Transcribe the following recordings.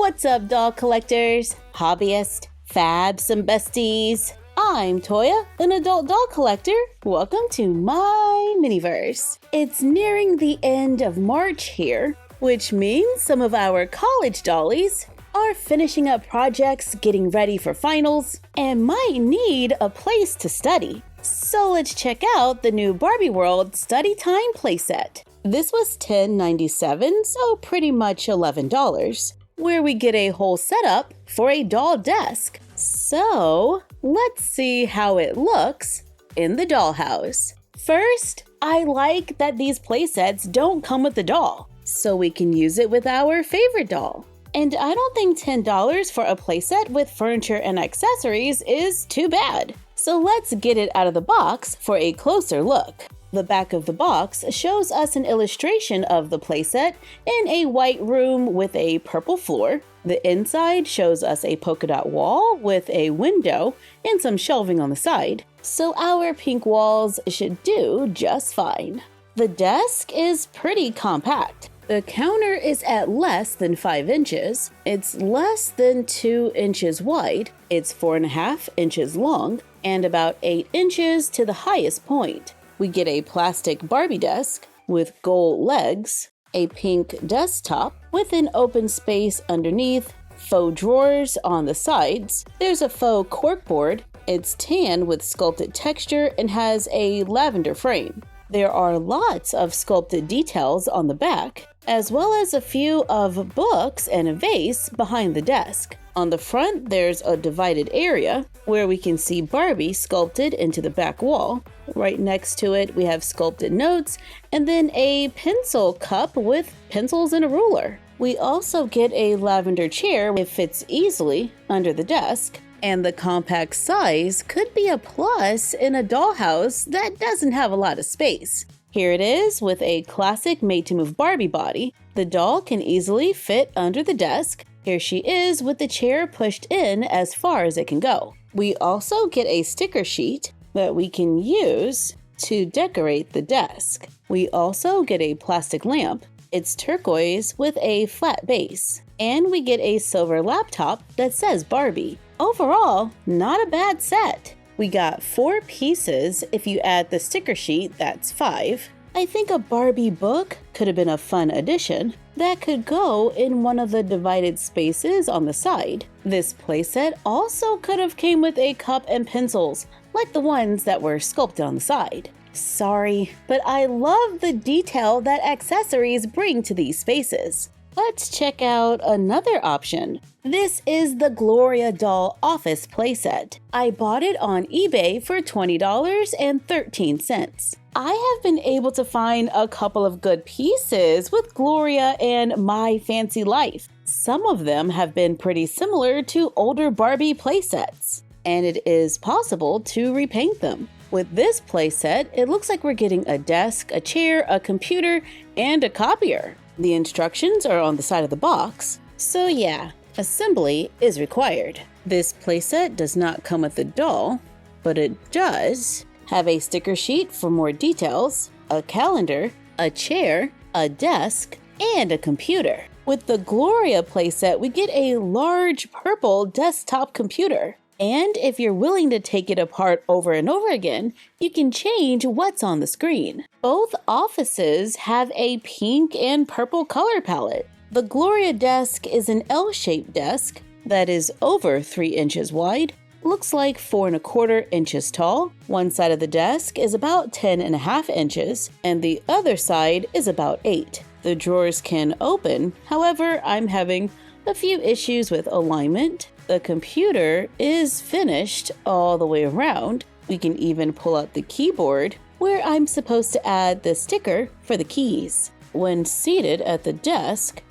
What's up, doll collectors, hobbyists, fabs, and besties? I'm Toya, an adult doll collector. Welcome to my miniverse. It's nearing the end of March here, which means some of our college dollies are finishing up projects, getting ready for finals, and might need a place to study. So let's check out the new Barbie World Study Time playset. This was $10.97, so pretty much $11, where we get a whole setup for a doll desk. So let's see how it looks in the dollhouse. First, I like that these playsets don't come with the doll, so we can use it with our favorite doll. And I don't think $10 for a playset with furniture and accessories is too bad. So let's get it out of the box for a closer look. The back of the box shows us an illustration of the playset in a white room with a purple floor. The inside shows us a polka dot wall with a window and some shelving on the side. So our pink walls should do just fine. The desk is pretty compact. The counter is at less than 5 inches. It's less than 2 inches wide. It's 4.5 inches long and about 8 inches to the highest point. We get a plastic Barbie desk with gold legs, a pink desktop with an open space underneath, faux drawers on the sides. There's a faux corkboard. It's tan with sculpted texture and has a lavender frame. There are lots of sculpted details on the back, as well as a few of books and a vase behind the desk. On the front, there's a divided area where we can see Barbie sculpted into the back wall. Right next to it, we have sculpted notes and then a pencil cup with pencils and a ruler. We also get a lavender chair. It fits easily under the desk, and the compact size could be a plus in a dollhouse that doesn't have a lot of space. Here it is with a classic made-to-move Barbie body. The doll can easily fit under the desk. Here she is with the chair pushed in as far as it can go. We also get a sticker sheet that we can use to decorate the desk. We also get a plastic lamp. It's turquoise with a flat base. And we get a silver laptop that says Barbie. Overall, not a bad set. We got 4 pieces. If you add the sticker sheet, that's 5. I think a Barbie book could have been a fun addition that could go in one of the divided spaces on the side. This playset also could have came with a cup and pencils, like the ones that were sculpted on the side. Sorry, but I love the detail that accessories bring to these spaces. Let's check out another option. This is the Gloria Doll Office playset. I bought it on eBay for $20.13. I have been able to find a couple of good pieces with Gloria and My Fancy Life. Some of them have been pretty similar to older Barbie playsets, and it is possible to repaint them. With this playset, it looks like we're getting a desk, a chair, a computer, and a copier. The instructions are on the side of the box, so yeah, assembly is required. This playset does not come with a doll, but it does have a sticker sheet for more details, a calendar, a chair, a desk, and a computer. With the Gloria playset, we get a large purple desktop computer. And if you're willing to take it apart over and over again, you can change what's on the screen. Both offices have a pink and purple color palette. The Gloria desk is an L-shaped desk that is over 3 inches wide, looks like 4.25 inches tall. One side of the desk is about 10.5 inches, and the other side is about 8. The drawers can open, however, I'm having a few issues with alignment. The computer is finished all the way around. We can even pull out the keyboard where I'm supposed to add the sticker for the keys. When seated at the desk,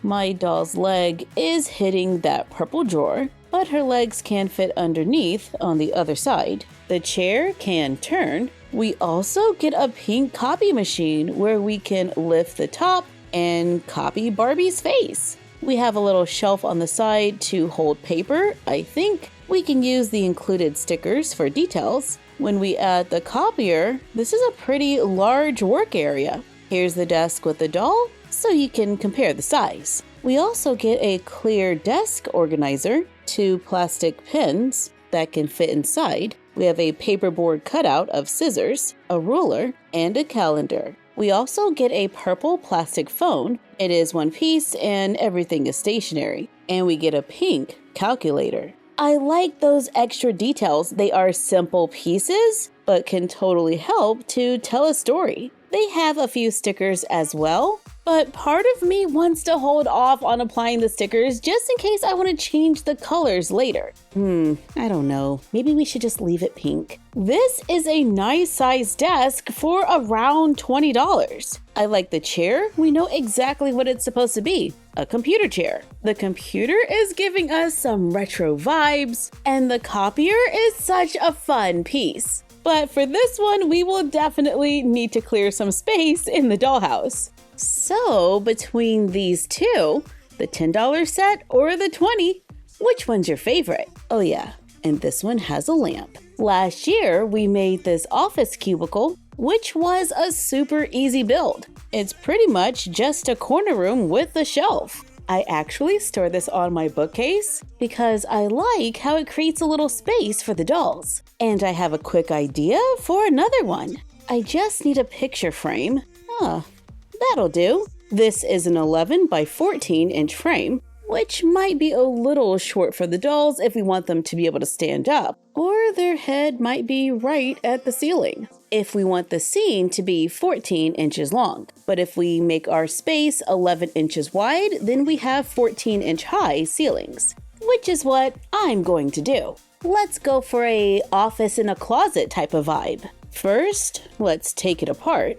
my doll's leg is hitting that purple drawer, but her legs can fit underneath on the other side. The chair can turn. We also get a pink copy machine where we can lift the top and copy Barbie's face. We have a little shelf on the side to hold paper. I think we can use the included stickers for details. When we add the copier, this is a pretty large work area. Here's the desk with the doll, so you can compare the size. We also get a clear desk organizer, 2 plastic pins that can fit inside. We have a paperboard cutout of scissors, a ruler, and a calendar. We also get a purple plastic phone. It is one piece and everything is stationary. And we get a pink calculator. I like those extra details. They are simple pieces, but can totally help to tell a story. They have a few stickers as well, but part of me wants to hold off on applying the stickers just in case I want to change the colors later. I don't know. Maybe we should just leave it pink. This is a nice size desk for around $20. I like the chair. We know exactly what it's supposed to be. A computer chair. The computer is giving us some retro vibes, and the copier is such a fun piece. But for this one, we will definitely need to clear some space in the dollhouse. So between these two, the $10 set or the $20, which one's your favorite? Oh yeah, and this one has a lamp. Last year, we made this office cubicle, which was a super easy build. It's pretty much just a corner room with a shelf. I actually store this on my bookcase because I like how it creates a little space for the dolls. And I have a quick idea for another one. I just need a picture frame. That'll do. This is an 11 by 14 inch frame, which might be a little short for the dolls if we want them to be able to stand up, or their head might be right at the ceiling if we want the scene to be 14 inches long. But if we make our space 11 inches wide, then we have 14-inch high ceilings, which is what I'm going to do. Let's go for a office in a closet type of vibe. First, let's take it apart.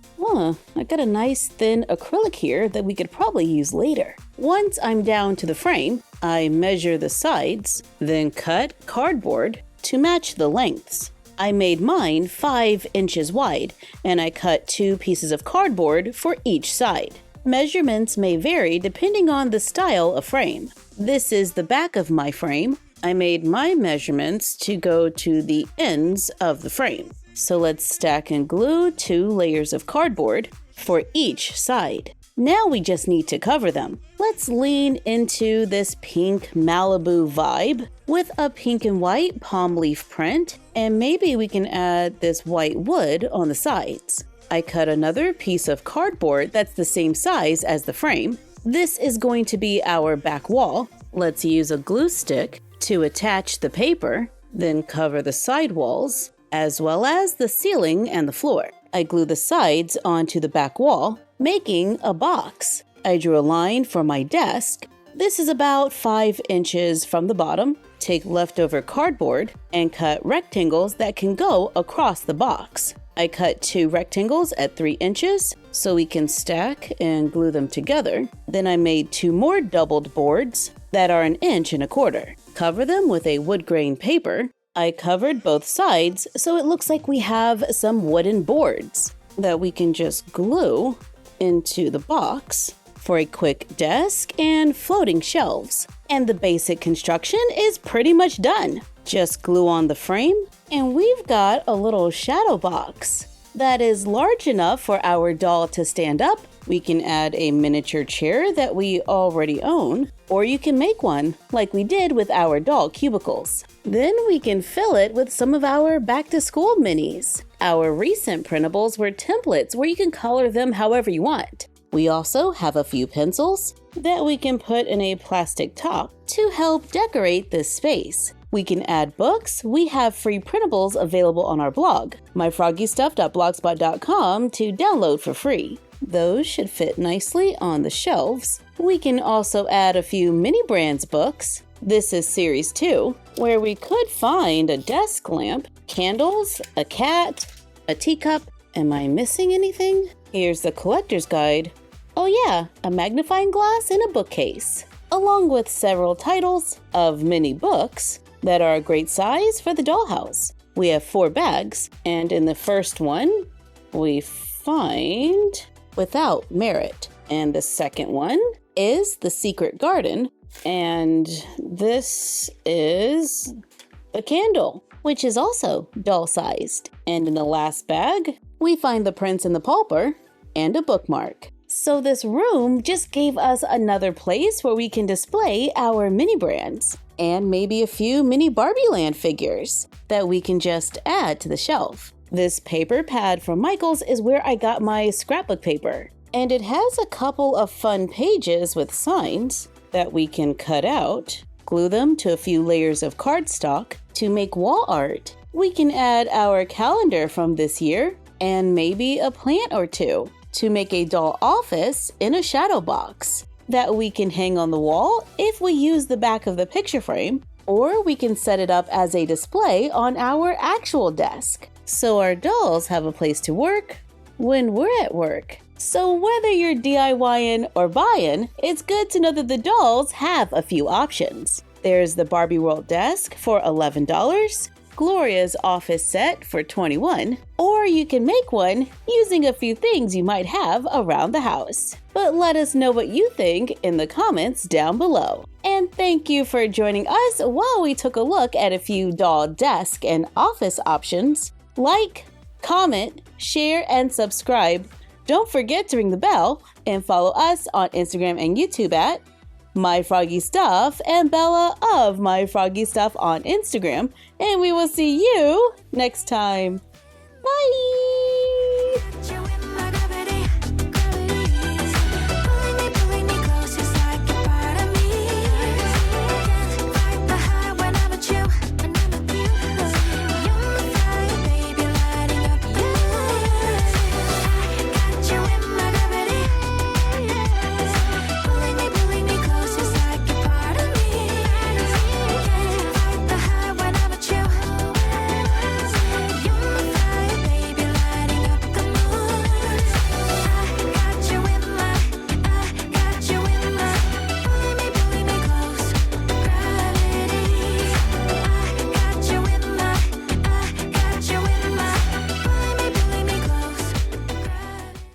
I got a nice thin acrylic here that we could probably use later. Once I'm down to the frame, I measure the sides, then cut cardboard to match the lengths. I made mine 5 inches wide, and I cut 2 pieces of cardboard for each side. Measurements may vary depending on the style of frame. This is the back of my frame. I made my measurements to go to the ends of the frame. So let's stack and glue 2 layers of cardboard for each side. Now we just need to cover them. Let's lean into this pink Malibu vibe with a pink and white palm leaf print, and maybe we can add this white wood on the sides. I cut another piece of cardboard that's the same size as the frame. This is going to be our back wall. Let's use a glue stick to attach the paper, then cover the side walls, as well as the ceiling and the floor. I glue the sides onto the back wall, making a box. I drew a line for my desk. This is about 5 inches from the bottom. Take leftover cardboard and cut rectangles that can go across the box. I cut 2 rectangles at 3 inches so we can stack and glue them together. Then I made 2 more doubled boards that are 1.25 inches. Cover them with a wood grain paper. I covered both sides so it looks like we have some wooden boards that we can just glue into the box for a quick desk and floating shelves. And the basic construction is pretty much done. Just glue on the frame and we've got a little shadow box that is large enough for our doll to stand up. We can add a miniature chair that we already own, or you can make one like we did with our doll cubicles. Then we can fill it with some of our back-to-school minis. Our recent printables were templates where you can color them however you want. We also have a few pencils that we can put in a plastic top to help decorate this space. We can add books. We have free printables available on our blog, myfroggystuff.blogspot.com, to download for free. Those should fit nicely on the shelves. We can also add a few mini brands books. This is series 2, where we could find a desk lamp, candles, a cat, a teacup. Am I missing anything? Here's the collector's guide. Oh yeah, a magnifying glass and a bookcase, along with several titles of mini books that are a great size for the dollhouse. We have 4 bags, and in the first one, we find Without Merit. And the second one is The Secret Garden, and this is a candle, which is also doll-sized. And in the last bag, we find The Prince and the Pauper and a bookmark. So this room just gave us another place where we can display our mini brands and maybe a few mini Barbie Land figures that we can just add to the shelf. This paper pad from Michael's is where I got my scrapbook paper, and it has a couple of fun pages with signs that we can cut out, glue them to a few layers of cardstock to make wall art. We can add our calendar from this year and maybe a plant or two to make a doll office in a shadow box that we can hang on the wall if we use the back of the picture frame, or we can set it up as a display on our actual desk so our dolls have a place to work when we're at work. So whether you're DIYing or buying, it's good to know that the dolls have a few options. There's the Barbie World desk for $11, Gloria's office set for $21, or you can make one using a few things you might have around the house. But let us know what you think in the comments down below. And thank you for joining us while we took a look at a few doll desk and office options. Like, comment, share, and subscribe. Don't forget to ring the bell and follow us on Instagram and YouTube at MyFroggyStuff and Bella of MyFroggyStuff on Instagram. And we will see you next time. Bye!